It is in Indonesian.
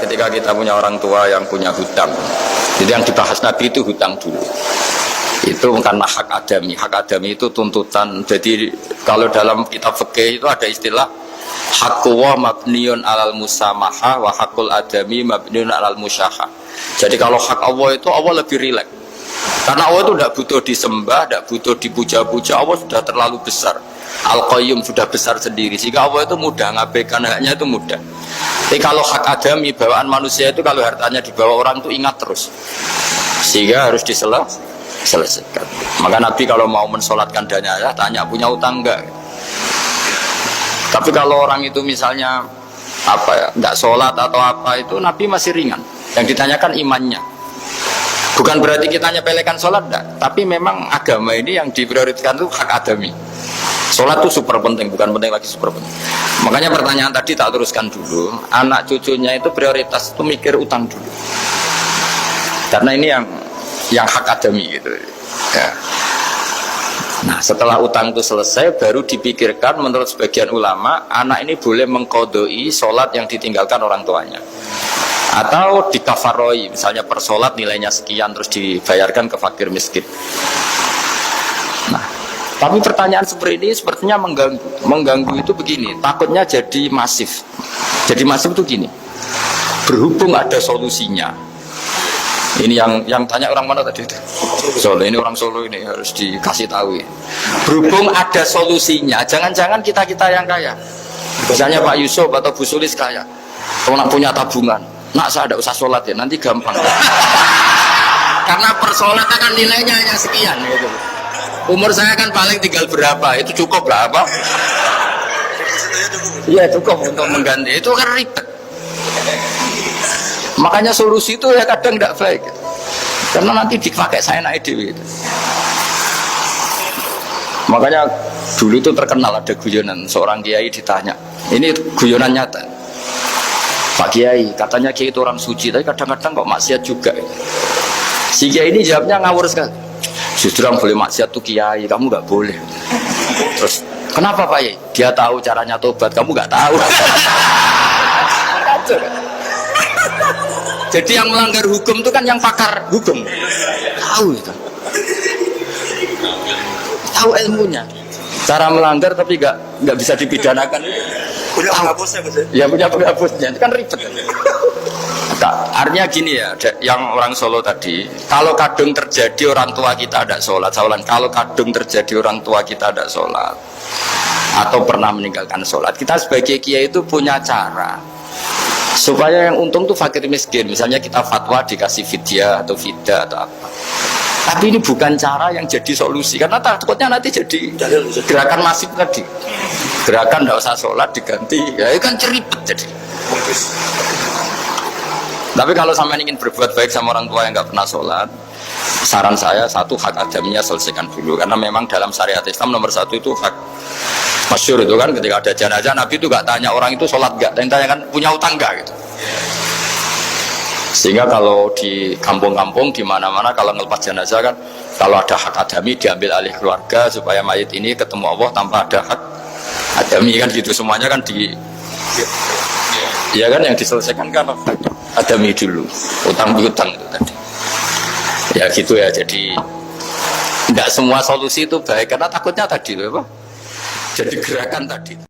Ketika kita punya orang tua yang punya hutang, jadi yang dibahas Nabi itu hutang dulu. Itu karena hak adami. Hak adami itu tuntutan. Jadi kalau dalam kitab fikih itu ada istilah haqqu wa mabniun alal musamaha wa haqqul adami mabniun alal musyaha. Jadi kalau hak Allah itu Allah lebih rileks. Karena Allah itu tidak butuh disembah, tidak butuh dipuja-puja. Allah sudah terlalu besar. Al-Qayyum sudah besar sendiri. Sehingga Allah itu mudah, ngabaikan haknya itu mudah. Tapi kalau hak adami, bawaan manusia itu kalau hartanya dibawa orang itu ingat terus. Sehingga harus diselesaikan. Maka Nabi kalau mau mensolatkan jenazah tanya punya utang enggak. Tapi kalau orang itu misalnya enggak sholat atau apa itu Nabi masih ringan. Yang ditanyakan imannya. Bukan berarti kita nyepelekan sholat enggak. Tapi memang agama ini yang diprioritaskan itu hak adami. Sholat itu super penting, bukan penting lagi super penting. Makanya pertanyaan tadi tak teruskan dulu. Anak cucunya itu prioritas itu mikir utang dulu. Karena ini yang hak adami gitu. Ya. Nah setelah utang itu selesai baru dipikirkan menurut sebagian ulama anak ini boleh mengkodoi sholat yang ditinggalkan orang tuanya atau dikafaroi, misalnya per sholat nilainya sekian terus dibayarkan ke fakir miskin. Nah tapi pertanyaan seperti ini sepertinya mengganggu itu begini, takutnya jadi masif. Jadi masif itu gini, berhubung ada solusinya. Ini yang tanya orang mana tadi itu? Solo, ini orang Solo ini harus dikasih tahu. Berhubung ada solusinya, jangan-jangan kita yang kaya. Misalnya Pak Yusuf atau Bu Sulis kaya, kalau nak punya tabungan, nak saya tidak usah sholat ya, nanti gampang. Karena per sholat kan nilainya hanya sekian gitu. Umur saya kan paling tinggal berapa, itu cukup lah apa? Iya cukup untuk mengganti, itu kan ribet. Makanya solusi itu ya kadang tidak baik gitu. Karena nanti dipakai saya naik dewi gitu. Makanya dulu itu terkenal ada guyonan, seorang kiai ditanya, ini guyonan nyata, Pak Kiai katanya kiai itu orang suci tapi kadang-kadang kok maksiat juga gitu. Si kiai ini jawabnya ngawur sekali, justru yang boleh maksiat tuh kiai, kamu nggak boleh. Terus kenapa Pak Kiai? Dia tahu caranya tobat, kamu nggak tahu. Kacau kan? Jadi yang melanggar hukum itu kan yang pakar hukum, tahu itu, tahu ilmunya, cara melanggar tapi nggak bisa dipidanakan. Punya penghapusnya betul? Ya punya penghapusnya, itu kan ribet. Nah, artinya gini ya, yang orang Solo tadi, kalau kadung terjadi orang tua kita ada sholat, kalau kadung terjadi orang tua kita ada sholat, atau pernah meninggalkan sholat, kita sebagai kiai itu punya cara. Supaya yang untung tuh fakir miskin. Misalnya kita fatwa dikasih fidyah atau fida atau apa. Tapi ini bukan cara yang jadi solusi. Karena takutnya nanti jadi gerakan masif tadi. Gerakan tidak usah sholat diganti. Ya itu kan ceribet jadi. Tapi kalau sampai ingin berbuat baik sama orang tua yang nggak pernah sholat, saran saya satu hak adaminya selesaikan dulu. Karena memang dalam syariat Islam nomor satu itu hak. Masyhur itu kan ketika ada jenazah Nabi itu gak tanya orang itu sholat gak, dan tanya kan punya utang gak gitu. Sehingga kalau di kampung-kampung di mana-mana kalau ngelepas jenazah kan kalau ada hak adami diambil alih keluarga supaya mayit ini ketemu Allah tanpa ada hak adami kan gitu, semuanya kan ya kan yang diselesaikan kan adami dulu, utang piutang itu tadi. Ya gitu ya, jadi tidak semua solusi itu baik karena takutnya tadi apa? Jadi gerakan tadi